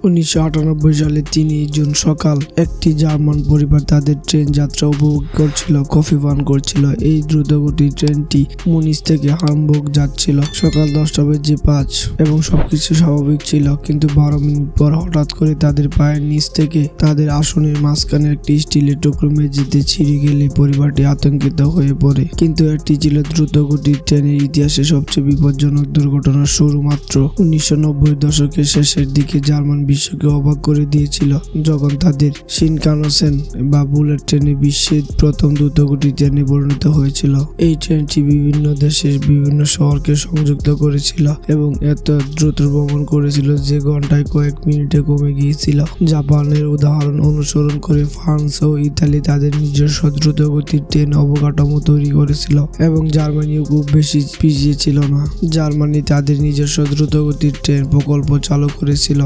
1998 সালে 3 জুন সকাল একটি জার্মান পরিবার তাদের ট্রেন যাত্রা উপভোগ করছিল, কফি পান করছিল। এই দ্রুতগতির ট্রেনটি মুনিচ থেকে হামবুর্গ যাচ্ছিল। সকাল 10:05 এবং সবকিছু স্বাভাবিক ছিল, কিন্তু 12 মিনিট পর হঠাৎ করে তাদের পায়ের নিচ থেকে তাদের আসনের মাঝখানে একটি স্টিলের টুকরো মেঝেতে ছিঁড়ে গেলে পরিবারটি আতঙ্কিত হয়ে পড়ে। কিন্তু এটি ছিল দ্রুতগতির ট্রেনের ইতিহাসে সবচেয়ে বিপজ্জনক দুর্ঘটনার শুরু মাত্র। 1990 দশকের শেষের দিকে জার্মান বিশ্বকে অবাক করে দিয়েছিল যখন তাদের শিনকানসেন বা বুলেট ট্রেনে বিশ্বের প্রথম দ্রুতগতি ট্রেনে পরিণত হয়েছিল। এই ট্রেনটি বিভিন্ন দেশের বিভিন্ন শহরকে সংযুক্ত করেছিল এবং এত দ্রুত ভ্রমণ করেছিল যে ঘন্টায় কয়েক মিনিটে কমে গিয়েছিল। জাপানের উদাহরণ অনুসরণ করে ফ্রান্স ও ইতালি তাদের নিজস্ব দ্রুতগতির ট্রেন অবকাঠামো তৈরি করেছিল এবং জার্মানিও খুব বেশি পিছিয়ে ছিল না। জার্মানি তাদের নিজস্ব দ্রুতগতির ট্রেন প্রকল্প চালু করেছিল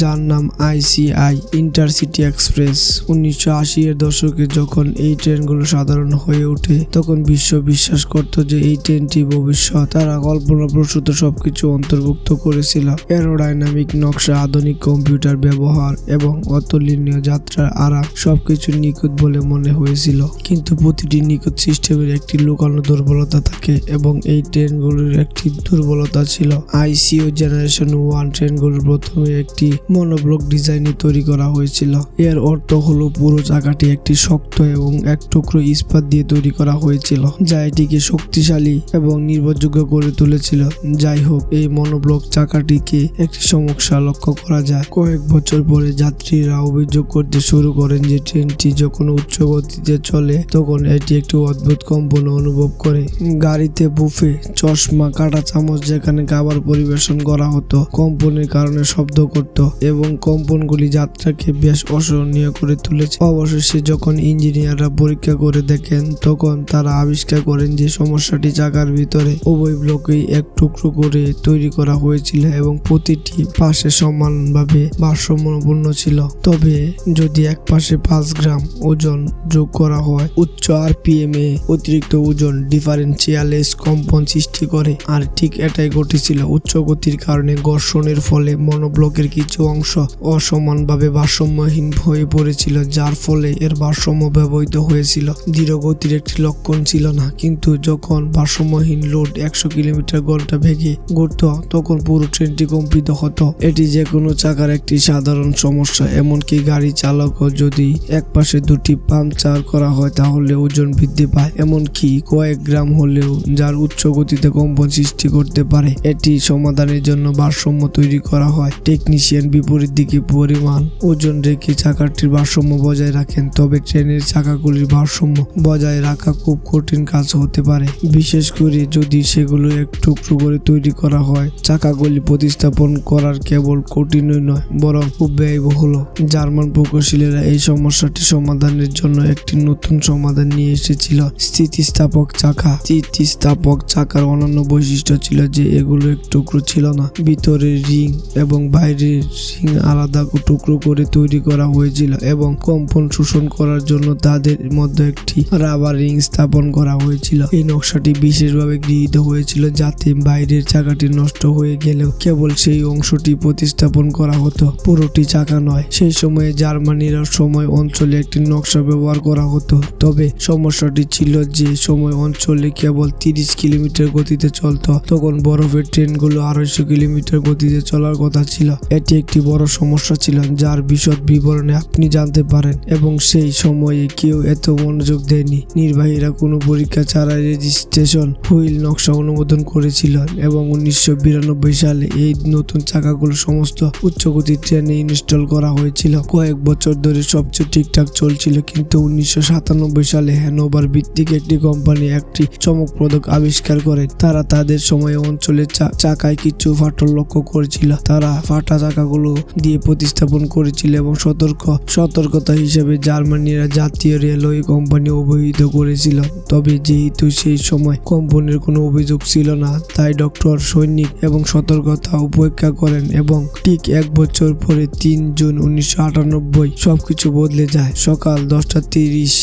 যার নাম ICI ইন্টারসিটি এক্সপ্রেস। 1980 এর দশকে যখন এই ট্রেনগুলো সাধারণ হয়ে ওঠে তখন বিশ্ব বিশ্বাস করত যে এই ট্রেনটি ভবিষ্যৎ। তারা কল্পনাপ্রসূত সবকিছু অন্তর্ভুক্ত করেছিল: এরোডাইনামিক নকশা, আধুনিক কম্পিউটার ব্যবহার এবং অতুলনীয় যাত্রার আরাম। সবকিছু নিখুঁত বলে মনে হয়েছিল, কিন্তু প্রতিটি নিখুঁত সিস্টেমের একটি লুকানো দুর্বলতা থাকে এবং এই ট্রেনগুলোর একটি দুর্বলতা ছিল ICO জেনারেশন 1 ট্রেনগুলোর প্রথমে একটি মনোব্লক ডিজাইনে তৈরি করা হয়েছিল। এর অর্থ হলো পুরো চাকাটি একটি শক্ত এবং এক টুকরো ইস্পাত দিয়ে তৈরি করা হয়েছিল যা এটিকে শক্তিশালী এবং নির্ভরযোগ্য করে তুলেছিল। যাই হোক, এই মনোব্লক চাকাটিকে একটি সমস্যা লক্ষ্য করা যায়। কয়েক বছর পরে যাত্রীরা অভিযোগ করতে শুরু করেন যে ট্রেনটি যখন উচ্চ গতিতে চলে তখন এটি একটি অদ্ভুত কম্পন অনুভব করে। গাড়িতে বুফে, চশমা, কাঁটা চামচ যেখানে খাবার পরিবেশন করা হতো কম্পনের কারণে শব্দ করত এবং কম্পনগুলি যাত্রাকে বেশ অসহনীয় করে তুলেছে। অবশেষে যখন ইঞ্জিনিয়াররা পরীক্ষা করে দেখেন তখন তারা আবিষ্কার করেন যে সমস্যাটি চাকার ভিতরে উভয় ব্লকেই এক টুকরো করে তৈরি করা হয়েছিল এবং প্রতিটি পাশে সমানভাবে ভারসাম্যপূর্ণ ছিল। তবে যদি এক পাশে 5 গ্রাম ওজন যোগ করা হয়, উচ্চ RPM এ অতিরিক্ত ওজন ডিফারেন্সিয়ালেস কম্পন সৃষ্টি করে। আর ঠিক এটাই ঘটেছিল। উচ্চ গতির কারণে ঘর্ষণের ফলে মনোব্লকের কিছু অংশ অসমানভাবে ভারসাম্যহীন হয়ে পড়েছিল, যার ফলে এর ভারসাম্য ব্যবহৃত হয়েছিল। ধীর গতির একটি লক্ষণ ছিল না, কিন্তু যখন ভারসাম্যহীন লোড 100 কিলোমিটার/ঘন্টা বেগে ঘুরত তখন পুরো ট্রেনটি কম্পিত হতো। এটি যে কোনো চাকার একটি সাধারণ সমস্যা। এমনকি গাড়ি চালকও যদি এক পাশে দুটি পাংচার করা হয় তাহলে ওজন বৃদ্ধি পায়, এমনকি কয়েক গ্রাম হলেও, যার উচ্চ গতিতে কম্পন সৃষ্টি করতে পারে। এটি সমাধানের জন্য ভারসাম্য তৈরি করা হয়। টেকনিশিয়ান বিপরীত দিকে পরিমাণ ওজন রেখে চাকাটির ভারসাম্য বজায় রাখেন, তবে ট্রেনের চাকাগুলির ভারসাম্য বজায় রাখা খুব কঠিন কাজ হতে পারে, বিশেষ করে যদি সেগুলো এক টুকরো করে তৈরি করা হয়। চাকাগুলি প্রতিস্থাপন করার কেবল কঠিনই নয়, বরং খুব ব্যয়বহুল। জার্মান প্রকৌশলীরা এই সমস্যাটি সমাধানের জন্য একটি নতুন সমাধান নিয়ে এসেছিল: স্থিতিস্থাপক চাকা। স্থিতিস্থাপক চাকার অনন্য বৈশিষ্ট্য ছিল যে এগুলো এক টুকরো ছিল না। ভিতরের রিং এবং বাইরের রিং আলাদা টুকরো করে তৈরি করা হয়েছিল এবং কম্পন শোষণ করার জন্য তাদের মধ্যে একটি রাবার রিং স্থাপন করা হয়েছিল। এই নকশাটি বিশেষভাবে গৃহীত হয়েছিল যাতে বাইরের চাকাটি নষ্ট হয়ে গেলেও কেবল সেই অংশটি প্রতিস্থাপন করা হতো, পুরোটি চাকা নয়। সেই সময়ে জার্মানির সময় অঞ্চলে একটি নকশা ব্যবহার করা হতো, তবে সমস্যাটি ছিল যে সময় অঞ্চলে কেবল 30 কিলোমিটার গতিতে চলত। তখন বরফের ট্রেনগুলো 250 কিলোমিটার গতিতে চলার কথা ছিল। এটি একটি বড় সমস্যা ছিল যার বিশদ বিবরণে আপনি জানতে পারেন, এবং সেই সময়ে কেউ এত মনোযোগ দেয়নি। নির্বাহীরা কোনো পরীক্ষা ছাড়াই রেজিস্ট্রেশন হুইল নকশা অনুমোদন করেছিলেন এবং 1992 সালে এই নতুন চাকাগুলো সমস্ত উচ্চগতির ট্রেনে ইনস্টল করা হয়েছিল। কয়েক বছর ধরে সবচেয়ে ঠিকঠাক চলছিল, কিন্তু 1997 সালে হ্যানোভার ভিত্তিক একটি কোম্পানি একটি চমকপ্রদ আবিষ্কার করে। তারা তাদের সময়ে অঞ্চলের চাকায় কিছু ফাটল লক্ষ্য করেছিল। তারা ফাটা চাকাগুলো দিয়ে প্রতিস্থাপন করেছিল এবং সতর্কতা হিসেবে জার্মানিরা জাতীয় রেলওয়ে কোম্পানি অবহিত করেছিল। তবে যেহেতু সেই সময় কোম্পানির কোনো অভিযোগ ছিল না, তাই ডক্টর সৈনিক এবং সতর্কতা উপেক্ষা করেন এবং ঠিক এক বছর পরে 3 জুন 1998 সবকিছু বদলে যায়। সকাল 10:30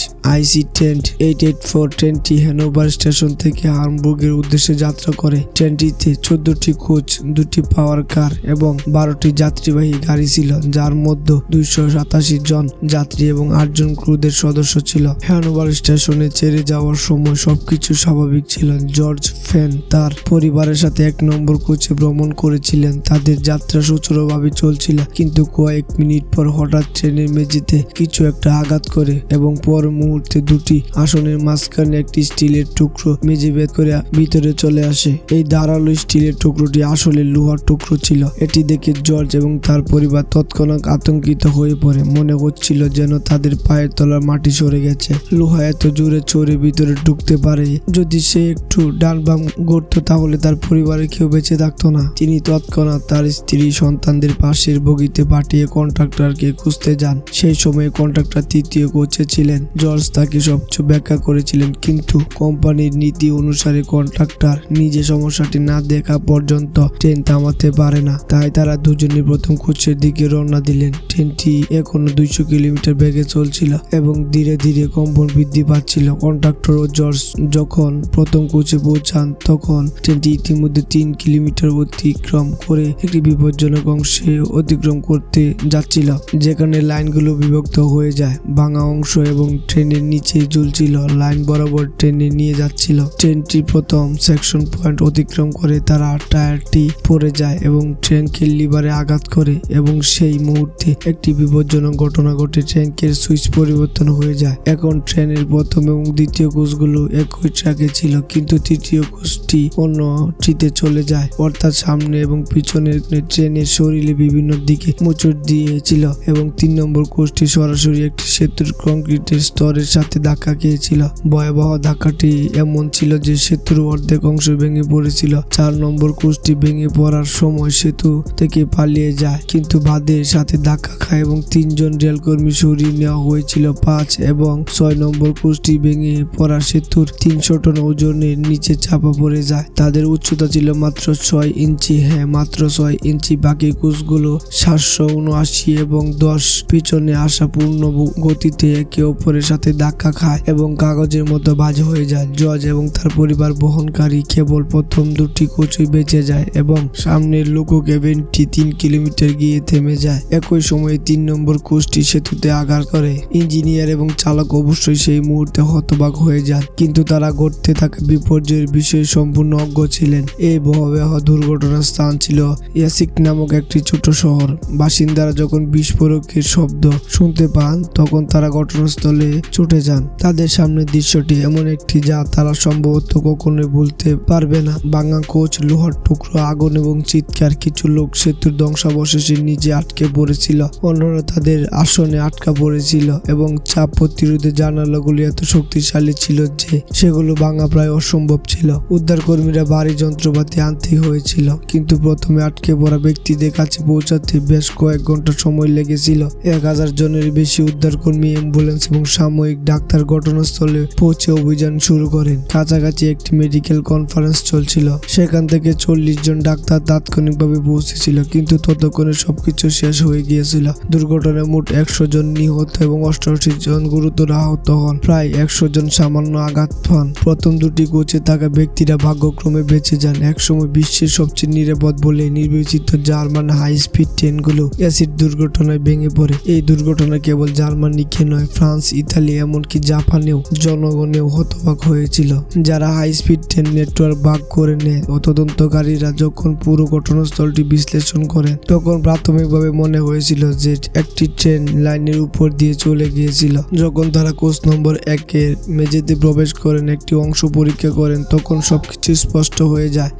IC ট্রেন 884 ট্রেনটি হ্যানোভার স্টেশন থেকে হামবুর্গের উদ্দেশ্যে যাত্রা করে। ট্রেনটিতে 14টি কোচ, 2টি পাওয়ার কার এবং 12টি যাত্রীবাহী যাত্রীবাহী গাড়ি ছিল, যার মধ্যে 287 জন যাত্রী এবং 8 জন ক্রুদের সদস্য ছিল। হ্যানোভার স্টেশনে ছেড়ে যাওয়ার সময় সবকিছু স্বাভাবিক ছিল। জর্জ ফ্যান তার পরিবারের সাথে 1 নম্বর কোচে ভ্রমণ করেছিলেন। তাদের যাত্রা সুচারুভাবে চলছিল, কিন্তু কয়েক মিনিট পর হঠাৎ ট্রেনের মেঝেতে কিছু একটা আঘাত করে এবং পর মুহূর্তে দুটি আসনের মাঝখানে একটি স্টিলের টুকরো মেঝে ভেদ করে ভিতরে চলে আসে। এই ধারালো স্টিলের টুকরোটি আসলে লোহার টুকরো ছিল। এটি দেখে জর্জ এবং তার পরিবার তৎক্ষণাৎ আতঙ্কিত হয়ে পড়ে। মনে হচ্ছিল যেন তাদের পায়ের তলার মাটি সরে গেছে। লোহা এত জোরে চড়ে ভিতরে ঢুকতে পারে, যদি সে একটু ডান বাম ঘুরত তাহলে তার পরিবারের কেউ বেঁচে থাকতো না। তিনি তৎক্ষণাৎ তার স্ত্রী সন্তানদের পাশের বগিতে পাঠিয়ে কন্ট্রাক্টরকে খুঁজতে যান। সেই সময় কন্ট্রাক্টর তৃতীয় কোচে ছিলেন। জর্জ তাকে সবকিছু ব্যাখ্যা করেছিলেন, কিন্তু কোম্পানির নীতি অনুসারে কন্ট্রাক্টর নিজে সমস্যাটি না দেখা পর্যন্ত ট্রেন থামাতে পারে না। তাই তারা দুজনই প্রথম কোচের দিকে রওনা দিলেন। ট্রেনটি এখনো 200 কিলোমিটার বেগে চলছিল এবং ধীরে ধীরে কম্পন বৃদ্ধি পাচ্ছিল। কন্ট্রাক্টর ও জর্জ যখন প্রথম কোচে পৌঁছান তখন ট্রেনটি ইতিমধ্যে 3 কিলোমিটার অতিক্রম করে একটি বিপজ্জনক অংশে অতিক্রম করতে যাচ্ছিল, যেখানে লাইনগুলো বিভক্ত হয়ে যায়। ভাঙা অংশ এবং ট্রেনের নিচে ঝুলছিল লাইন বরাবর ট্রেনে নিয়ে যাচ্ছিল। ট্রেনটির প্রথম সেকশন পয়েন্ট অতিক্রম করে তারা টায়ারটি পড়ে যায় এবং ট্রেনকে লিভারে আঘাত করে এবং সেই মুহূর্তে একটি বিপজ্জনক ঘটনা ঘটে। ট্রেনের সুইচ পরিবর্তন হয়ে যায়। এখন ট্রেনের প্রথম এবং দ্বিতীয় কোচগুলো একই ট্র্যাকে ছিল, কিন্তু তৃতীয় কোচটি অন্যটিতে চলে যায়, অর্থাৎ সামনে এবং পিছনের ট্রেনের শরীরে বিভিন্ন দিকে মোচড় দিয়েছিল এবং 3 নম্বর কোচটি সরাসরি একটি সেতুর কংক্রিটের স্তরের সাথে ধাক্কা খেয়েছিল। ভয়াবহ ধাক্কাটি এমন ছিল যে সেতুর অর্ধেক অংশ ভেঙে পড়েছিল। 4 নম্বর কোচটি ভেঙে পড়ার সময় সেতু থেকে পালিয়ে যায়, কিন্তু বাঁধের সাথে ধাক্কা খায় এবং 3 জন রেলকর্মী সরিয়ে নেওয়া হয়েছিল। 5 এবং 6 নম্বর কোচটি ভেঙে পড়া সেতুর 300 টন ওজনের নিচে চাপা পড়ে যায়। তাদের উচ্চতা ছিল মাত্র 6 ইঞ্চি, হ্যাঁ মাত্র 6 ইঞ্চি। বাকি কোচগুলো 779 এবং 10 পিছনে আসা পূর্ণ গতিতে একে অপরের সাথে ধাক্কা খায় এবং কাগজের মতো বাজে হয়ে যায়। জর্জ এবং তার পরিবার বহনকারী কেবল প্রথম দুটি কোচই বেঁচে যায় এবং সামনের লোকো কেবিনটি 3 কিলোমিটার গিয়ে থেমে যায়। একই সময়ে 3 নম্বর কোচটি সেতুতে আঘাত করে। ইঞ্জিনিয়ার এবং চালক অবশ্যই সেই মুহূর্তে হতবাক হয়ে যান, কিন্তু তারা ঘটতে থাকা বিপর্যয়ের বিষয়ে সম্পূর্ণ অজ্ঞ ছিলেন। এই ভয়াবহ দুর্ঘটনার স্থান ছিল ইয়াসিক নামক একটি ছোট শহর। বাসিন্দারা যখন বিস্ফোরকের শব্দ শুনতে পান তখন তারা ঘটনাস্থলে ছুটে যান। তাদের সামনের দৃশ্যটি এমন একটি যা তারা সম্ভবত কখনোই ভুলতে পারবে না। ভাঙা কোচ, লোহার টুকরো, আগুন এবং চিৎকার। কিছু লোক সেতুর ধ্বংসাবশেষের নিচে আটকে পড়েছিল, অন্যরা তাদের আসনে আটকা পড়েছিল এবং চাপ প্রতিরোধের জানালাগুলি এত শক্তিশালী ছিল যে সেগুলো ভাঙা প্রায় অসম্ভব ছিল। উদ্ধারকর্মীরা ভারী যন্ত্রপাতি আনতে হয়েছিল, কিন্তু প্রথমে আটকে পড়া ব্যক্তিদের কাছে পৌঁছাতে বেশ কয়েক ঘন্টা সময় লেগেছিল। 1000 জনের বেশি উদ্ধারকর্মী, অ্যাম্বুলেন্স এবং সাময়িক ডাক্তার ঘটনাস্থলে পৌঁছে অভিযান শুরু করেন। কাছাকাছি একটি মেডিকেল কনফারেন্স চলছিল, সেখান থেকে 40 জন ডাক্তার তাৎক্ষণিকভাবে পৌঁছেছিল, কিন্তু ততক্ষণে সবকিছু শেষ হয়ে গিয়েছিল। দুর্ঘটনায় মোট 100 জন নিহত এবং 88 জন গুরুতর আহত হন। প্রায় 100 জন সামান্য আঘাত পান। প্রথম দুটি কোচে থাকা ব্যক্তিরা ভাগ্যক্রমে বেঁচে যান। একসময় বিশ্বের সবচেয়ে নিরাপদ বলে বিবেচিত জার্মান হাই স্পিড ট্রেনগুলো অ্যাসিড দুর্ঘটনায় ভেঙে পড়ে। এই দুর্ঘটনা কেবল জার্মানিকে নয়, ফ্রান্স, ইতালি এমনকি জাপানেও জনগণেও হতবাক হয়েছিল, যারা হাই স্পিড ট্রেন নেটওয়ার্ক ভাগ করে নেয়। তদন্তকারীরা যখন পুরো ঘটনাস্থলটি বিশ্লেষণ করেন তখন প্রাথমিকভাবে মনে হয়েছিল যে একটি ট্রেন লাইনের উপর দিয়ে চলে গিয়েছিল। যখন তারা কোচ নম্বর 1-এর মেঝেতে প্রবেশ করেন, একটি অংশ পরীক্ষা করেন, তখন সবকিছু স্পষ্ট হয়ে যায়।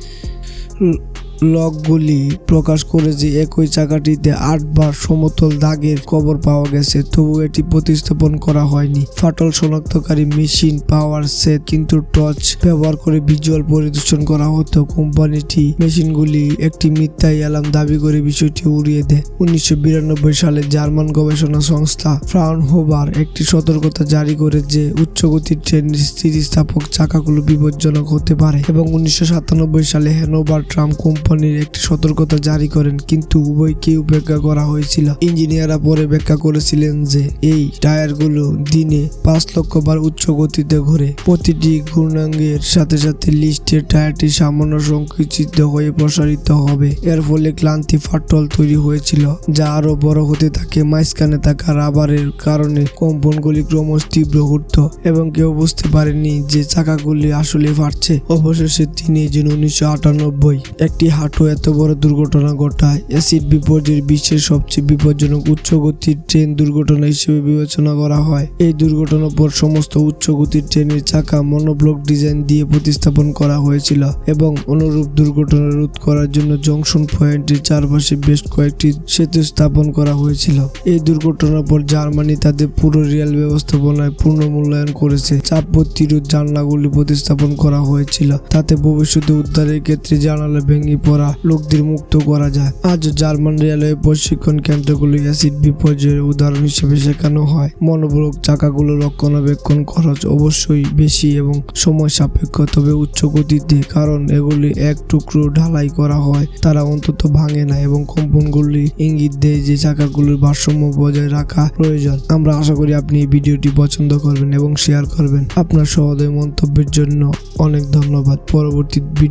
লগগুলি প্রকাশ করে যে একই চাকাটিতে 8 বার সমতল দাগের কবর পাওয়া গেছে, তবু এটি প্রতিস্থাপন করা হয়নি। ফাটল শনাক্তকারী মেশিন পাওয়ার সেট কিন্তু টর্চ ব্যবহার করে ভিজুয়াল পরিদর্শন করা হতো। কোম্পানিটি মেশিনগুলি একটি মিথ্যা অ্যালার্ম দাবি করে বিষয়টি উড়িয়ে দেয়। 1992 সালে জার্মান গবেষণা সংস্থা ফ্রাউনহোফার একটি সতর্কতা জারি করে যে উচ্চগতির ট্রেনের স্থিতিস্থাপক চাকাগুলো বিপজ্জনক হতে পারে এবং 1997 সালে হ্যানোভার ট্রাম কোম্পানি কোম্পানির একটি সতর্কতা জারি করেন, কিন্তু উভয়কে উপেক্ষা করা হয়েছিল। ইঞ্জিনিয়াররা পরে ব্যাখ্যা করেছিলেন যে এই টায়ারগুলো দিনে 5 লক্ষ বার উচ্চ গতিতে ঘোরে। প্রতিটি ঘূর্ণাঙ্গের সাথে সাথে লিস্টের টায়ারটি সামান্য সংকুচিত হয়ে প্রসারিত হবে। এর ফলে ক্লান্তি ফাটল তৈরি হয়েছিল, যা আরো বড় হতে থাকে। মাঝখানে থাকা রাবারের কারণে কম্পনগুলি ক্রমশ তীব্র উঠত এবং কেউ বুঝতে পারেনি যে চাকাগুলি আসলে ফাটছে। অবশেষে 3 জুন 1998 একটি হাঁটু এত বড় দুর্ঘটনা ঘটায়। অ্যাসিড বিপর্যয় বিশ্বের সবচেয়ে বিপজ্জনক উচ্চ গতির ট্রেন দুর্ঘটনা হিসেবে বিবেচনা করা হয়। এই দুর্ঘটনার পর সমস্ত উচ্চ গতির ট্রেনের চাকা মনোব্লক ডিজাইন দিয়ে প্রতিস্থাপন করা হয়েছিল এবং অনুরূপ দুর্ঘটনা রোধ করার জন্য জংশন পয়েন্টের চারপাশে বেশ কয়েকটি সেতু স্থাপন করা হয়েছিল। এই দুর্ঘটনার পর জার্মানি তাদের পুরো রেল ব্যবস্থাপনায় পুনর্মূল্যায়ন করেছে। চাপ প্রতিরোধ জানলাগুলি প্রতিস্থাপন করা হয়েছিল, তাতে ভবিষ্যতে উদ্ধারের ক্ষেত্রে জানালা ভেঙে পড়া লোকদের মুক্ত করা যায়। আজও জার্মান রেলওয়ে প্রশিক্ষণ কেন্দ্রগুলি অ্যাসিড বিপর্যয়ের উদাহরণ হিসেবে শেখানো হয়। মনোব্লক চাকাগুলো রক্ষণাবেক্ষণ খরচ অবশ্যই বেশি এবং সময় সাপেক্ষ, তবে উচ্চ গতিতে, কারণ এগুলি এক টুকরো ঢালাই করা হয়, তারা অন্তত ভাঙে না এবং কম্পনগুলি ইঙ্গিত দেয় যে চাকাগুলোর ভারসাম্য বজায় রাখা প্রয়োজন। আমরা আশা করি আপনি এই ভিডিওটি পছন্দ করবেন এবং শেয়ার করবেন। আপনার সহৃদয় মন্তব্যের জন্য অনেক ধন্যবাদ। পরবর্তী